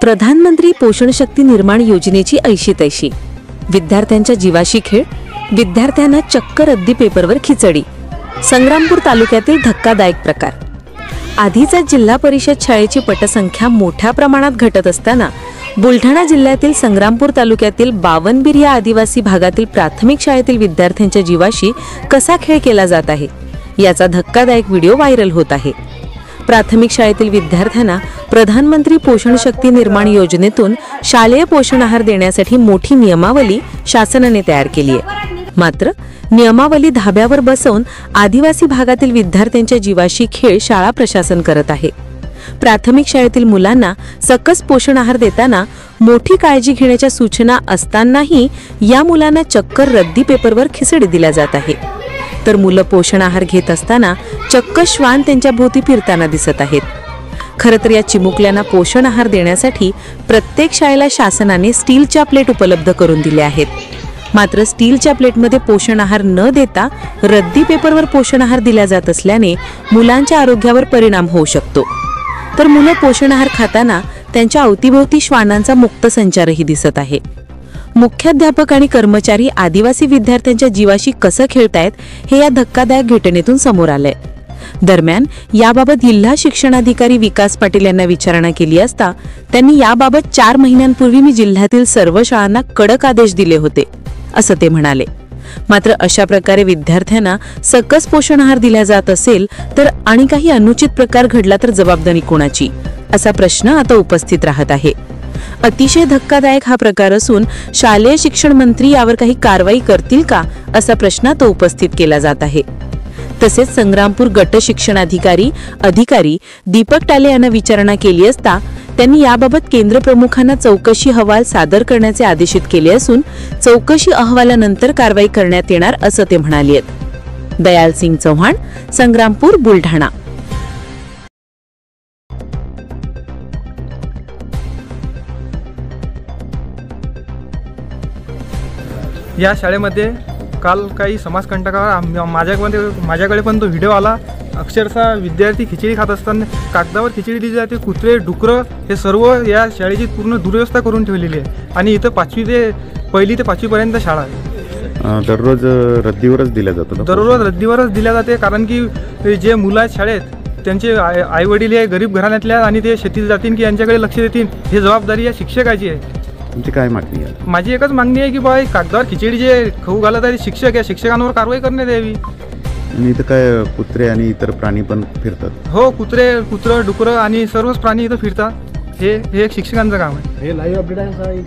प्रधानमंत्री पोषण शक्ती निर्माण योजनेची ऐशी-तैशी, विद्यार्थ्यांच्या जीवाशी खेळ, विद्यार्थ्यांना चक्क रद्दी पेपरवर खिचडी। संग्रामपूर तालुक्यातील धक्कादायक प्रकार। आधीचा जिल्हा परिषद शाळेची पटसंख्या मोठ्या प्रमाणात घटत असताना बुलढाणा जिल्ह्यातील संग्रामपूर तालुक्यातील बावनबीर या आदिवासी भागातील प्राथमिक शाळेतील विद्यार्थ्यांच्या जीवाशी कसा खेळ केला जात आहे याचा धक्कादायक व्हिडिओ व्हायरल होत आहे। प्राथमिक शाळेतील विद्यार्थ्यांना प्रधानमंत्री पोषण शक्ती निर्माण योजनेतून शालेय पोषण आहार देण्यासाठी मोठी नियमावली शासनाने तयार केली आहे। मात्र नियमावली धाब्यावर बसवून आदिवासी भागातील विद्यार्थ्यांच्या जीवाशी खेळ शाळा प्रशासन करत आहे। प्राथमिक शाळेतील मुलांना सकस पोषण आहार देताना मोठी काळजी घेण्याच्या सूचना असतानाही या मुलांना चक्क रद्दी पेपरवर खिचडी दिल्या जात आहे। तर मुलं पोषण आहार घेत असताना चक्क श्वान त्यांच्या भोवती फिरताना दिसत आहेत। खरं तर या चिमुकल्यांना पोषण आहार देण्यासाठी प्रत्येक शाळेला शासनाने स्टीलच्या प्लेट उपलब्ध करून दिल्या आहेत। मात्र स्टीलच्या प्लेटमध्ये पोषण आहार न देता रद्दी पेपरवर पोषण आहार दिला जात असल्याने मुलांच्या आरोग्यावर परिणाम होऊ शकतो। तर मुलं पोषण आहार खाताना त्यांच्या अवतीभोवती श्वानांचा मुक्त संचारही दिसत आहे। मुख्याध्यापक आणि कर्मचारी आदिवासी विद्यार्थ्यांच्या जीवाशी कसं खेळतायत हे या धक्कादायक घटनेतून समोर आलंय। दरम्यान याबाबत जिल्हा शिक्षणाधिकारी विकास पाटील यांना विचारणा केली असता त्यांनी याबाबत 4 महिन्यांपूर्वी मी जिल्ह्यातील सर्व शाळांना कडक आदेश दिले होते असं ते म्हणाले। मात्र अशा प्रकारे विद्यार्थ्यांना सकस पोषण आहार दिला जात असेल तर आणि काही अनुचित प्रकार घडला तर जबाबदारी कोणाची असा प्रश्न आता उपस्थित राहत आहे। अतिशय धक्कादायक हा प्रकार असून शालेय शिक्षण मंत्री यावर काही कारवाई करतील का असा प्रश्न तो उपस्थित केला जात आहे। तसेच संग्रामपूर गट शिक्षणाधिकारी दीपक टाले यांना विचारणा केली असता त्यांनी याबाबत केंद्र प्रमुखांना चौकशी अहवाल सादर करण्याचे आदेशित केले असून चौकशी अहवालानंतर कारवाई करण्यात येणार असं ते म्हणाले आहेत। दयाल सिंग चौहान, संग्रामपूर, बुलढाणा। या शाळेमध्ये काल काही समाजकंटकावर माझ्याकडे पण तो व्हिडिओ आला। अक्षरशः विद्यार्थी खिचडी खात असताना कागदावर खिचडी दिली जाते। कुत्रे डुकरं हे सर्व या शाळेची पूर्ण दुर्व्यवस्था करून ठेवलेली आहे आणि इथं 1ली ते 5वी पर्यंत शाळा आहे। दररोज रद्दीवरच दिल्या जातो। दररोज रद्दीवरच दिल्या जाते कारण की जे मुलं आहेत शाळेत त्यांचे आई वडील हे गरीब घराण्यातल्या आणि ते शेतीत जातील की यांच्याकडे लक्ष देतील हे जबाबदारी या शिक्षकाची आहे। तुमची काय मागणी आहे? माझी एकच मागणी आहे की बाबा कागदावर खिचडी जे खाऊ घालत आहे शिक्षक या शिक्षकांवर कारवाई करण्यात यावी। आणि इथं काय कुत्रे आणि इतर प्राणी पण फिरतात? हो, कुत्रं डुकरं आणि सर्वच प्राणी इथं फिरतात। हे एक शिक्षकांचं काम आहे। हे लाईव्ह अपडेट आहे।